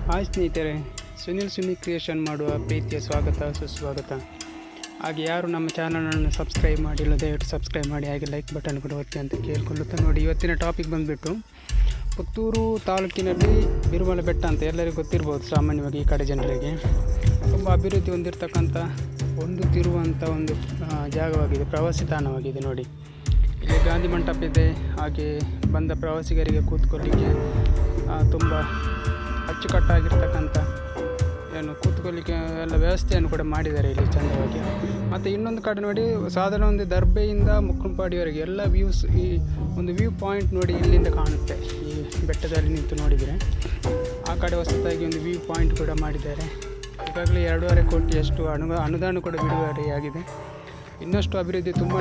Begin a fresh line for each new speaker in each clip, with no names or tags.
Hi ಸ್ನೇಹಿತರೆ, Suni creation ಮಾಡುವ ಪ್ರೀತಿಯ ಸ್ವಾಗತ ಸುಸ್ವಾಗತ. ಹಾಗೆ ಯಾರು ನಮ್ಮ ಚಾನಲನ್ನು ಸಬ್ಸ್ಕ್ರೈಬ್ ಮಾಡಿಲ್ಲ ದಯವಿಟ್ಟು ಸಬ್ಸ್ಕ್ರೈಬ್ ಮಾಡಿ, ಹಾಗೆ ಲೈಕ್ ಬಟನ್ ಕೂಡ ಒತ್ತಿ ಅಂತ ಕೇಳ್ಕೊಳ್ಳುತ್ತಾ. ನೋಡಿ, ಇವತ್ತಿನ ಟಾಪಿಕ್ ಬಂದುಬಿಟ್ಟು ಪುತ್ತೂರು ತಾಲೂಕಿನಲ್ಲಿ ಬಿರುಮಲ ಬೆಟ್ಟ ಅಂತ ಎಲ್ಲರಿಗೂ ಗೊತ್ತಿರ್ಬೋದು. ಸಾಮಾನ್ಯವಾಗಿ ಈ ಕಡೆ ಜನರಿಗೆ ತುಂಬ ಅಭಿವೃದ್ಧಿ ಹೊಂದಿರತಕ್ಕಂಥ ತಿರುವಂಥ ಒಂದು ಜಾಗವಾಗಿದೆ, ಪ್ರವಾಸಿ ತಾಣವಾಗಿದೆ. ನೋಡಿ, ಇಲ್ಲಿ ಗಾಂಧಿ ಮಂಟಪ ಇದೆ. ಹಾಗೆ ಬಂದ ಪ್ರವಾಸಿಗರಿಗೆ ಕೂತ್ಕೊಳ್ಳಿಕ್ಕೆ ತುಂಬ ಅಚ್ಚುಕಟ್ಟಾಗಿರ್ತಕ್ಕಂಥ ಕೂತ್ಕೊಳ್ಳಿಕ್ಕೆ ಎಲ್ಲ ವ್ಯವಸ್ಥೆಯನ್ನು ಕೂಡ ಮಾಡಿದ್ದಾರೆ ಇಲ್ಲಿ ಚಂದವಾಗಿ. ಮತ್ತು ಇನ್ನೊಂದು ಕಡೆ ನೋಡಿ, ಸಾಧಾರಣ ಒಂದು ದರ್ಬೆಯಿಂದ ಮುಕ್ಕಂಪಾಡಿಯವರೆಗೆ ಎಲ್ಲ ವ್ಯೂಸ್, ಈ ಒಂದು ವ್ಯೂ ಪಾಯಿಂಟ್ ನೋಡಿ ಇಲ್ಲಿಂದ ಕಾಣುತ್ತೆ. ಈ ಬೆಟ್ಟದಲ್ಲಿ ನಿಂತು ನೋಡಿದರೆ ಆ ಕಡೆ ಹೊಸದಾಗಿ ಒಂದು ವ್ಯೂ ಪಾಯಿಂಟ್ ಕೂಡ ಮಾಡಿದ್ದಾರೆ. ಈಗಾಗಲೇ 2.5 ಕೋಟಿಯಷ್ಟು ಅನುದಾನ ಕೂಡ ಬಿಡುಗಡೆಯಾಗಿದೆ. ಇನ್ನಷ್ಟು ಅಭಿವೃದ್ಧಿ ತುಂಬಾ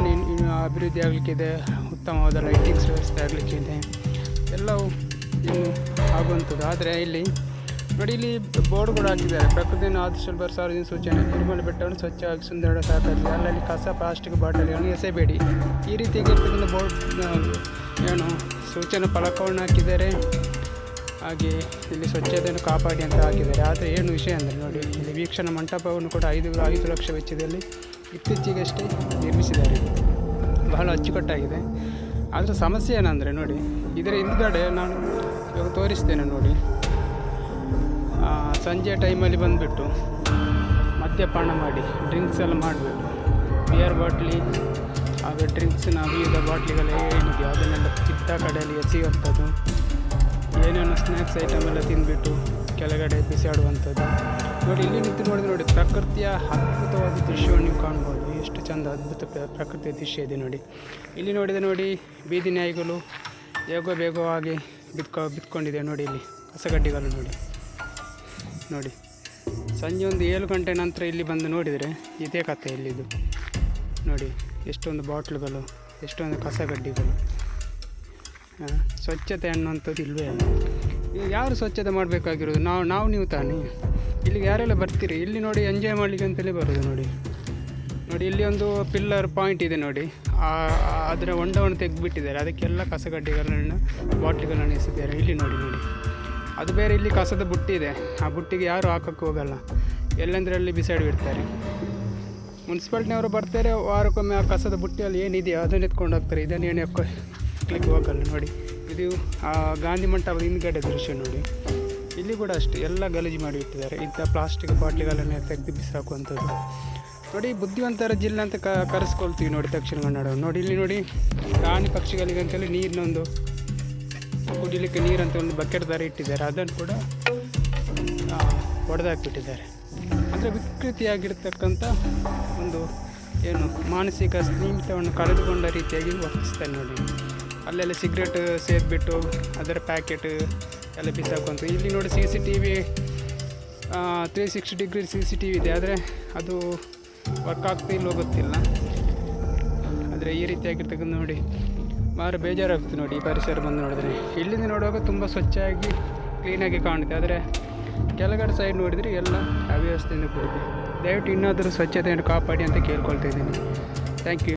ಅಭಿವೃದ್ಧಿ ಆಗಲಿಕ್ಕಿದೆ. ಉತ್ತಮವಾದ ಲೈಟಿಂಗ್ಸ್ ವ್ಯವಸ್ಥೆ ಆಗಲಿಕ್ಕಿದೆ. ಎಲ್ಲವೂ ಇನ್ನು ಆಗುವಂಥದ್ದು. ಆದರೆ ಇಲ್ಲಿ ನೋಡಿ, ಇಲ್ಲಿ ಬೋರ್ಡ್ ಕೂಡ ಹಾಕಿದ್ದಾರೆ. ಪ್ರಕೃತಿಯನ್ನು ಆದಷ್ಟು ಸಾರ್ವಜನಿಕ ಸೂಚನೆ: ಬಿರುಮಲ ಬೆಟ್ಟವನ್ನು ಸ್ವಚ್ಛವಾಗಿ ಸುಂದರ ಸಾಕಾಗಿದೆ. ಅಲ್ಲಲ್ಲಿ ಕಸ, ಪ್ಲಾಸ್ಟಿಕ್ ಬಾಟಲಿಗಳನ್ನು ಎಸೆಬೇಡಿ. ಈ ರೀತಿಯಾಗಿರ್ತಕ್ಕಂಥ ಬೋರ್ಡ್ ಸೂಚನಾ ಫಲಕವನ್ನು ಹಾಕಿದ್ದಾರೆ. ಹಾಗೆ ಇಲ್ಲಿ ಸ್ವಚ್ಛತೆಯನ್ನು ಕಾಪಾಡಿ ಅಂತ ಹಾಕಿದ್ದಾರೆ. ಆದರೆ ಏನು ವಿಷಯ ಅಂದರೆ ನೋಡಿ, ಇಲ್ಲಿ ವೀಕ್ಷಣಾ ಮಂಟಪವನ್ನು ಕೂಡ 5 ಲಕ್ಷ ವೆಚ್ಚದಲ್ಲಿ ಇತ್ತೀಚೆಗಷ್ಟೇ ನಿರ್ಮಿಸಿದ್ದಾರೆ. ಬಹಳ ಅಚ್ಚುಕಟ್ಟಾಗಿದೆ. ಆದರೆ ಸಮಸ್ಯೆ ಏನಂದರೆ ನೋಡಿ, ಇದರ ಹಿಂದುಗಡೆ ನಾನು ಇವಾಗ ತೋರಿಸ್ತೇನೆ ನೋಡಿ. ಸಂಜೆ ಟೈಮಲ್ಲಿ ಬಂದುಬಿಟ್ಟು ಮದ್ಯಪಾನ ಮಾಡಿ ಡ್ರಿಂಕ್ಸ್ ಎಲ್ಲ ಮಾಡಿಬಿಟ್ಟು ಬಿಯರ್ ಬಾಟ್ಲಿ ಹಾಗೂ ಡ್ರಿಂಕ್ಸ್ನ ವಿವಿಧ ಬಾಟ್ಲಿಗಳು ಏನಿದೆಯೋ ಅದನ್ನೆಲ್ಲ ಇದ್ದ ಕಡೆಯಲ್ಲಿ ಎಸೆಯುವಂಥದ್ದು, ಏನೇನೋ ಸ್ನ್ಯಾಕ್ಸ್ ಐಟಮ್ ಎಲ್ಲ ತಿಂದುಬಿಟ್ಟು ಕೆಳಗಡೆ ಬಿಸಾಡುವಂಥದ್ದು. ನೋಡಿ, ಇಲ್ಲಿ ನಿಂತು ನೋಡಿದ್ರೆ ನೋಡಿ, ಪ್ರಕೃತಿಯ ಅದ್ಭುತವಾದ ದೃಶ್ಯವನ್ನು ನೀವು ಕಾಣ್ಬೋದು. ಎಷ್ಟು ಚೆಂದ ಅದ್ಭುತ ಪ್ರಕೃತಿಯ ದೃಶ್ಯ ಇದೆ ನೋಡಿ. ಇಲ್ಲಿ ನೋಡಿದರೆ ನೋಡಿ, ಬೀದಿ ನಾಯಿಗಳು ಬೇಗವಾಗಿ ಬಿತ್ಕೊಂಡಿದೆ ನೋಡಿ. ಇಲ್ಲಿ ಕಸಗಡ್ಡಿಗಳು ನೋಡಿ. ಸಂಜೆ ಒಂದು 7 ಗಂಟೆ ನಂತರ ಇಲ್ಲಿ ಬಂದು ನೋಡಿದರೆ ಇದೇ ಕಥೆ ಇಲ್ಲಿದು. ನೋಡಿ, ಎಷ್ಟೊಂದು ಬಾಟ್ಲುಗಳು, ಎಷ್ಟೊಂದು ಕಸಗಡ್ಡಿಗಳು. ಸ್ವಚ್ಛತೆ ಅನ್ನುವಂಥದ್ದು ಇಲ್ಲವೇ ಇಲ್ಲ. ಯಾರು ಸ್ವಚ್ಛತೆ ಮಾಡಬೇಕಾಗಿರೋದು? ನಾವು ನೀವು ತಾನೇ. ಇಲ್ಲಿಗೆ ಯಾರೆಲ್ಲ ಬರ್ತೀರಿ? ಇಲ್ಲಿ ನೋಡಿ, ಎಂಜಾಯ್ ಮಾಡಲಿಕ್ಕೆ ಅಂತಲೇ ಬರೋದು. ನೋಡಿ, ಇಲ್ಲಿ ಒಂದು ಪಿಲ್ಲರ್ ಪಾಯಿಂಟ್ ಇದೆ ನೋಡಿ. ಅದರ ಹೊಂಡವನ್ನು ತೆಗೆದುಬಿಟ್ಟಿದ್ದಾರೆ. ಅದಕ್ಕೆಲ್ಲ ಕಸಗಡ್ಡಿಗಳನ್ನು, ಬಾಟ್ಲಿಗಳನ್ನು ಎಸೆದಿದ್ದಾರೆ. ಇಲ್ಲಿ ನೋಡಿ, ಅದು ಬೇರೆ. ಇಲ್ಲಿ ಕಸದ ಬುಟ್ಟಿ ಇದೆ. ಆ ಬುಟ್ಟಿಗೆ ಯಾರು ಹಾಕೋಕ್ಕೆ ಹೋಗಲ್ಲ, ಎಲ್ಲಂದ್ರಲ್ಲಿ ಬಿಸಾಡಿಬಿಡ್ತಾರೆ. ಮುನ್ಸಿಪಾಲ್ಟಿನವರು ಬರ್ತಾರೆ, ವಾರಕ್ಕೊಮ್ಮೆ ಆ ಕಸದ ಬುಟ್ಟಿಯಲ್ಲಿ ಏನಿದೆಯೋ ಅದನ್ನು ಎತ್ಕೊಂಡು ಹೋಗ್ತಾರೆ. ಇದನ್ನು ಏನು ಹಾಕ್ಲಿಕ್ಕೆ ಹೋಗಲ್ಲ. ನೋಡಿ, ಇದು ಆ ಗಾಂಧಿ ಮಂಟಪದ ಹಿಂದ್ಗಡೆ ದೃಶ್ಯ ನೋಡಿ. ಇಲ್ಲಿ ಕೂಡ ಅಷ್ಟೇ, ಎಲ್ಲ ಗಲೀಜು ಮಾಡಿಬಿಟ್ಟಿದ್ದಾರೆ. ಇಂಥ ಪ್ಲಾಸ್ಟಿಕ್ ಬಾಟ್ಲಿಗಳನ್ನು ತೆಗೆದು ಬಿಸಾಕುವಂಥದ್ದು. ನೋಡಿ, ಬುದ್ಧಿವಂತರ ಜಿಲ್ಲೆ ಅಂತ ಕರೆಸ್ಕೊಳ್ತೀವಿ ನೋಡಿ ದಕ್ಷಿಣ ಕನ್ನಡ. ನೋಡಿ, ಇಲ್ಲಿ ನೋಡಿ, ಪ್ರಾಣಿ ಪಕ್ಷಿಗಳಿಗಂತೇಳಿ ನೀರಿನೊಂದು ಕುಡಿಲಿಕ್ಕೆ ನೀರಂತ ಒಂದು ಬಕೆಟ್ ಥರ ಇಟ್ಟಿದ್ದಾರೆ. ಅದನ್ನು ಕೂಡ ಹೊಡೆದಾಕ್ಬಿಟ್ಟಿದ್ದಾರೆ. ಅಂದರೆ ವಿಕೃತಿಯಾಗಿರ್ತಕ್ಕಂಥ ಒಂದು ಮಾನಸಿಕ ಸ್ಥಿಮಿತವನ್ನು ಕಳೆದುಕೊಂಡ ರೀತಿಯಾಗಿ ವರ್ತಿಸ್ತಾರೆ ನೋಡಿ. ಅಲ್ಲೆಲ್ಲ ಸಿಗರೇಟ್ ಸೇರಿಬಿಟ್ಟು ಅದರ ಪ್ಯಾಕೆಟ್ ಎಲ್ಲ ಬಿಸಾಕುವಂಥ. ಇಲ್ಲಿ ನೋಡಿ, CCTV 360 ಡಿಗ್ರಿ CCTV ಇದೆ. ಆದರೆ ಅದು ವರ್ಕ್ ಆಗ್ತಿಲ್ಲೋ ಗೊತ್ತಿಲ್ಲ. ಆದರೆ ಈ ರೀತಿಯಾಗಿರ್ತಕ್ಕಂಥ ನೋಡಿ, ಭಾಳ ಬೇಜಾರಾಗ್ತದೆ ನೋಡಿ ಈ ಪರಿಸರ ಬಂದು ನೋಡಿದ್ರೆ. ಇಲ್ಲಿಂದ ನೋಡುವಾಗ ತುಂಬ ಸ್ವಚ್ಛವಾಗಿ ಕ್ಲೀನಾಗಿ ಕಾಣುತ್ತೆ. ಆದರೆ ಕೆಳಗಡೆ ಸೈಡ್ ನೋಡಿದರೆ ಎಲ್ಲ ಅವ್ಯವಸ್ಥೆಯಿಂದ ಕೂಡಿದೆ. ದಯವಿಟ್ಟು ಇನ್ನಾದರೂ ಸ್ವಚ್ಛತೆಯನ್ನು ಕಾಪಾಡಿ ಅಂತ ಕೇಳ್ಕೊಳ್ತಾ ಇದ್ದೀನಿ. Thank you.